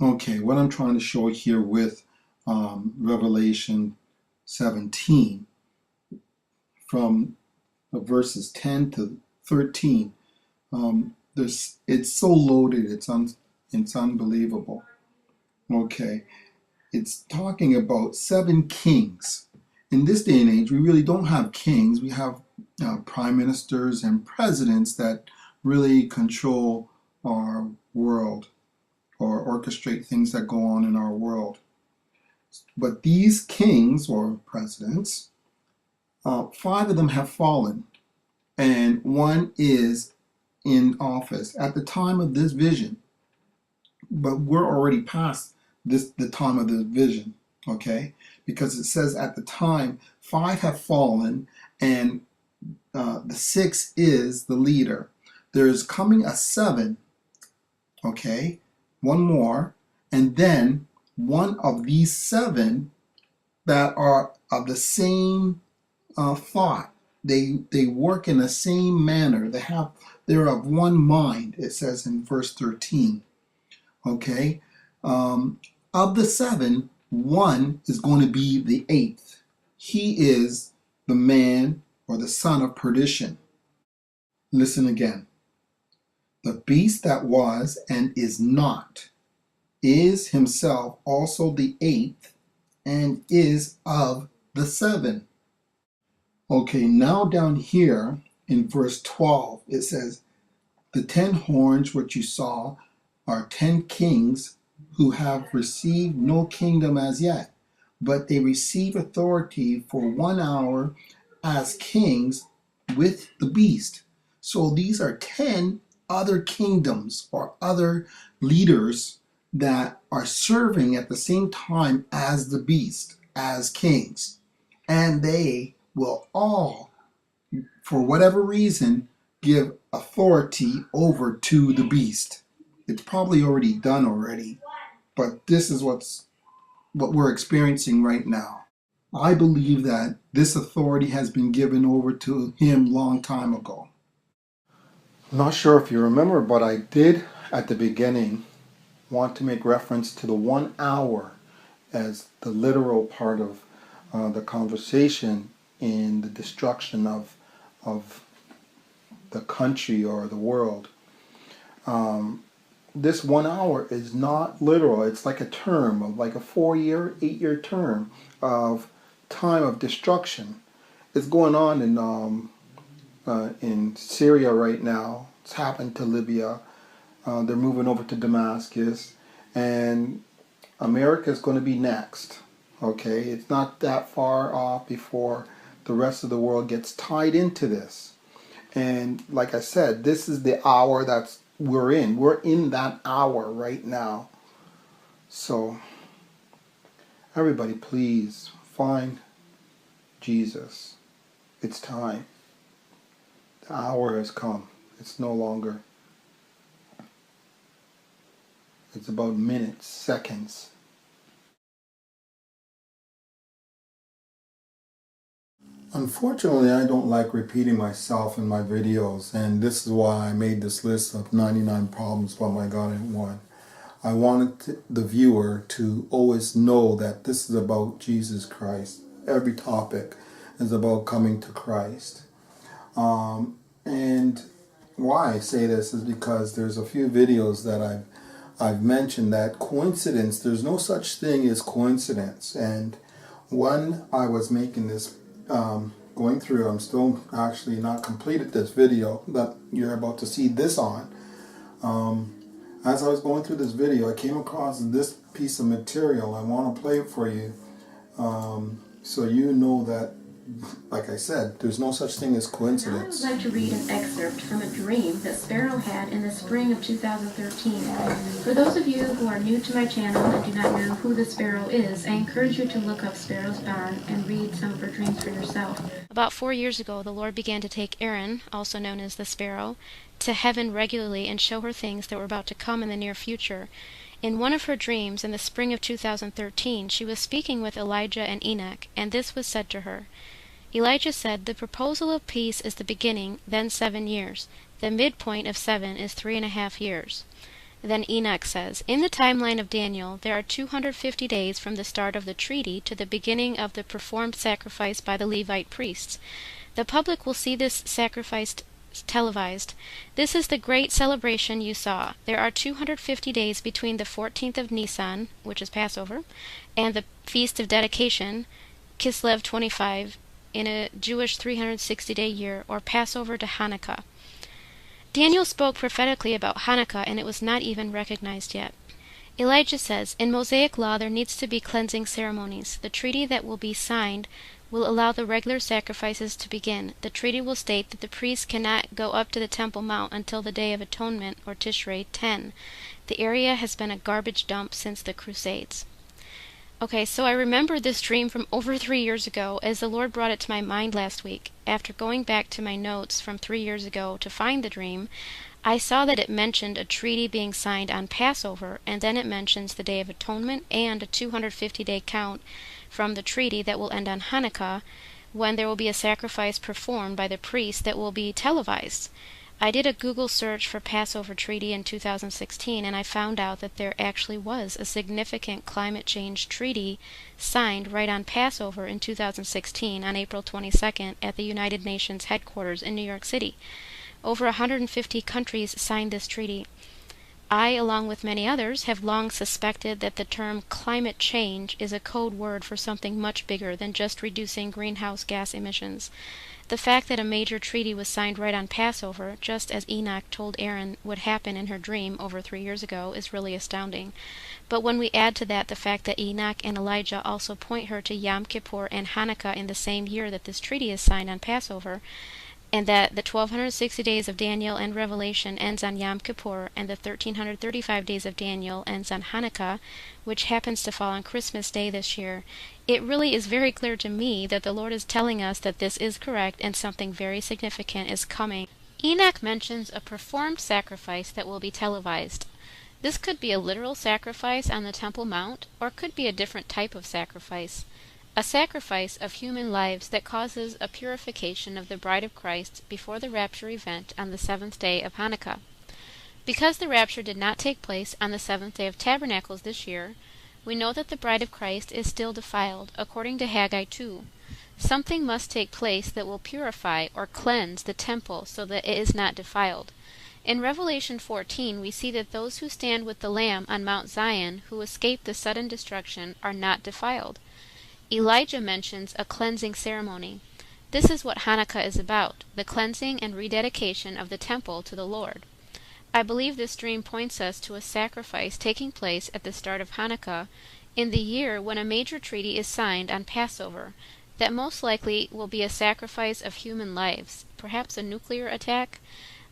Okay, what I'm trying to show here with Revelation 17 from verses 10 to 13, it's so loaded, it's unbelievable. Okay, it's talking about 7 kings. In this day and age, we really don't have kings. We have prime ministers and presidents that really control our world or orchestrate things that go on in our world. But these kings or presidents, 5 of them have fallen, and one is in office at the time of this vision. But we're already past the time of the vision, okay? Because it says at the time 5 have fallen, and the 6 is the leader. There's coming a 7, okay? One more, and then one of these 7 that are of the same thought. They work in the same manner. They're of one mind. It says in verse 13. Okay, of the 7, one is going to be the 8th. He is the man or the son of perdition. Listen again. The beast that was and is not is himself also the 8th and is of the 7. Okay, now down here in verse 12, it says, the 10 horns which you saw are 10 kings who have received no kingdom as yet, but they receive authority for 1 hour as kings with the beast. So these are 10 other kingdoms or other leaders that are serving at the same time as the beast, as kings. And they will all, for whatever reason, give authority over to the beast. It's probably already done already, but this is what we're experiencing right now. I believe that this authority has been given over to him long time ago. I'm not sure if you remember, but I did at the beginning want to make reference to the 1 hour as the literal part of the conversation in the destruction of the country or the world. This 1 hour is not literal. It's like a term of like a 4-year, 8-year term of time of destruction. It's going on in Syria right now. It's happened to Libya. They're moving over to Damascus, and America is going to be next. Okay, it's not that far off before the rest of the world gets tied into this. And like I said, this is the hour that's we're in. We're in that hour right now. So everybody, please find Jesus. It's time. The hour has come. It's no longer. It's about minutes, seconds. Unfortunately, I don't like repeating myself in my videos, and this is why I made this list of 99 problems but my God ain't one. I wanted the viewer to always know that this is about Jesus Christ. Every topic is about coming to Christ. And why I say this is because there's a few videos that I've mentioned that coincidence, there's no such thing as coincidence. And when I was making this, going through, I'm still actually not completed this video that you're about to see this on. As I was going through this video, I came across this piece of material. I want to play it for you, so you know that, like I said, there's no such thing as coincidence. Now I would like to read an excerpt from a dream that Sparrow had in the spring of 2013. For those of you who are new to my channel and do not know who the Sparrow is, I encourage you to look up Sparrow's Barn and read some of her dreams for yourself. About 4 years ago, the Lord began to take Erin, also known as the Sparrow, to heaven regularly and show her things that were about to come in the near future. In one of her dreams in the spring of 2013, she was speaking with Elijah and Enoch, and this was said to her. Elijah said, "The proposal of peace is the beginning, then 7 years. The midpoint of 7 is 3.5 years. Then Enoch says, in the timeline of Daniel, there are 250 days from the start of the treaty to the beginning of the performed sacrifice by the Levite priests. The public will see this sacrifice televised. This is the great celebration you saw. There are 250 days between the 14th of Nisan, which is Passover, and the Feast of Dedication, Kislev 25, in a Jewish 360-day year, or Passover to Hanukkah. Daniel spoke prophetically about Hanukkah, and it was not even recognized yet. Elijah says, in Mosaic law there needs to be cleansing ceremonies. The treaty that will be signed will allow the regular sacrifices to begin. The treaty will state that the priests cannot go up to the Temple Mount until the Day of Atonement, or Tishrei 10. The area has been a garbage dump since the Crusades. Okay, so I remember this dream from over 3 years ago, as the Lord brought it to my mind last week. After going back to my notes from 3 years ago to find the dream, I saw that it mentioned a treaty being signed on Passover, and then it mentions the Day of Atonement and a 250-day count from the treaty that will end on Hanukkah, when there will be a sacrifice performed by the priest that will be televised. I did a Google search for Passover Treaty in 2016, and I found out that there actually was a significant climate change treaty signed right on Passover in 2016 on April 22nd at the United Nations headquarters in New York City. Over 150 countries signed this treaty. I, along with many others, have long suspected that the term climate change is a code word for something much bigger than just reducing greenhouse gas emissions. The fact that a major treaty was signed right on Passover, just as Enoch told Aaron would happen in her dream over 3 years ago, is really astounding. But when we add to that the fact that Enoch and Elijah also point her to Yom Kippur and Hanukkah in the same year that this treaty is signed on Passover, and that the 1260 days of Daniel and Revelation ends on Yom Kippur, and the 1335 days of Daniel ends on Hanukkah, which happens to fall on Christmas Day this year, it really is very clear to me that the Lord is telling us that this is correct and something very significant is coming. Enoch mentions a performed sacrifice that will be televised. This could be a literal sacrifice on the Temple Mount, or could be a different type of sacrifice. A sacrifice of human lives that causes a purification of the bride of Christ before the rapture event on the 7th day of Hanukkah. Because the rapture did not take place on the 7th day of Tabernacles this year, we know that the bride of Christ is still defiled, according to Haggai 2. Something must take place that will purify or cleanse the temple so that it is not defiled. In Revelation 14, we see that those who stand with the Lamb on Mount Zion, who escape the sudden destruction, are not defiled. Elijah mentions a cleansing ceremony. This is what Hanukkah is about, the cleansing and rededication of the temple to the Lord. I believe this dream points us to a sacrifice taking place at the start of Hanukkah, in the year when a major treaty is signed on Passover, that most likely will be a sacrifice of human lives, perhaps a nuclear attack.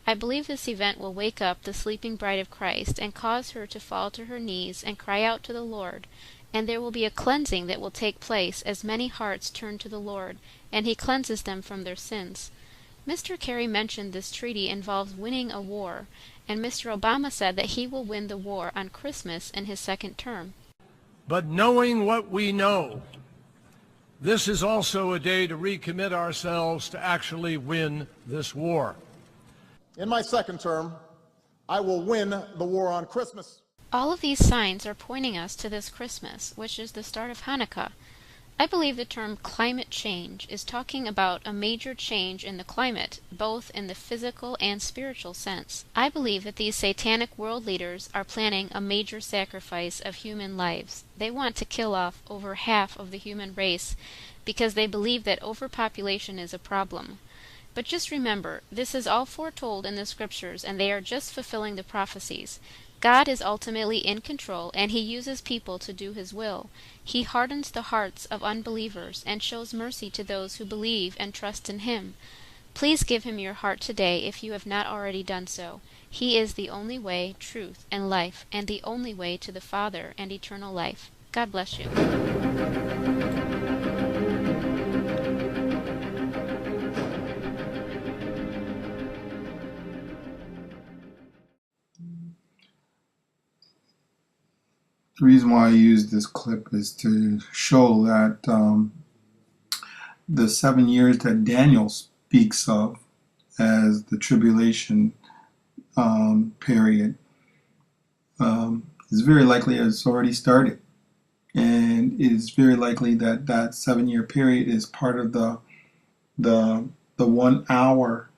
I believe this event will wake up the sleeping bride of Christ and cause her to fall to her knees and cry out to the Lord, and there will be a cleansing that will take place as many hearts turn to the Lord, and he cleanses them from their sins. Mr. Kerry mentioned this treaty involves winning a war, and Mr. Obama said that he will win the war on Christmas in his second term. But knowing what we know, this is also a day to recommit ourselves to actually win this war. In my second term, I will win the war on Christmas. All of these signs are pointing us to this Christmas, which is the start of Hanukkah. I believe the term climate change is talking about a major change in the climate, both in the physical and spiritual sense. I believe that these satanic world leaders are planning a major sacrifice of human lives. They want to kill off over half of the human race because they believe that overpopulation is a problem. But just remember, this is all foretold in the scriptures, and they are just fulfilling the prophecies. God is ultimately in control, and he uses people to do his will. He hardens the hearts of unbelievers and shows mercy to those who believe and trust in him. Please give him your heart today if you have not already done so. He is the only way, truth, and life, and the only way to the Father and eternal life. God bless you. The reason why I use this clip is to show that the 7 years that Daniel speaks of as the tribulation period It's very likely it's already started. And it is very likely that that 7-year period is part of the 1 hour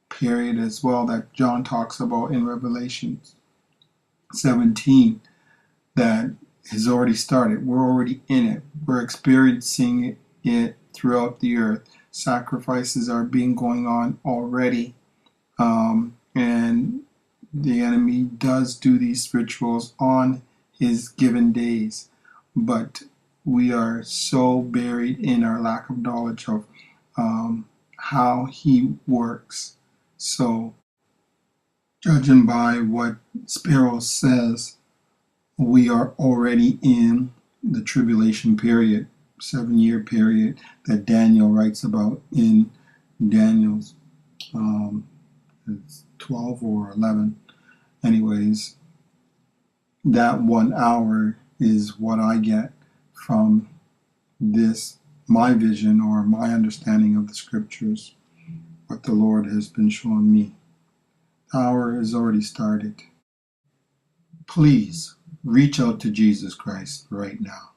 period as well that John talks about in Revelation 17 that has already started. We're already in it. We're experiencing it throughout the earth. Sacrifices are being going on already. And the enemy does do these rituals on his given days. But we are so buried in our lack of knowledge of how he works. So, judging by what Sparrow says, we are already in the tribulation period, 7-year period that Daniel writes about in Daniel's 12 or 11. Anyways, that 1 hour is what I get from this, my vision or my understanding of the scriptures, what the Lord has been showing me. The hour has already started. Please reach out to Jesus Christ right now.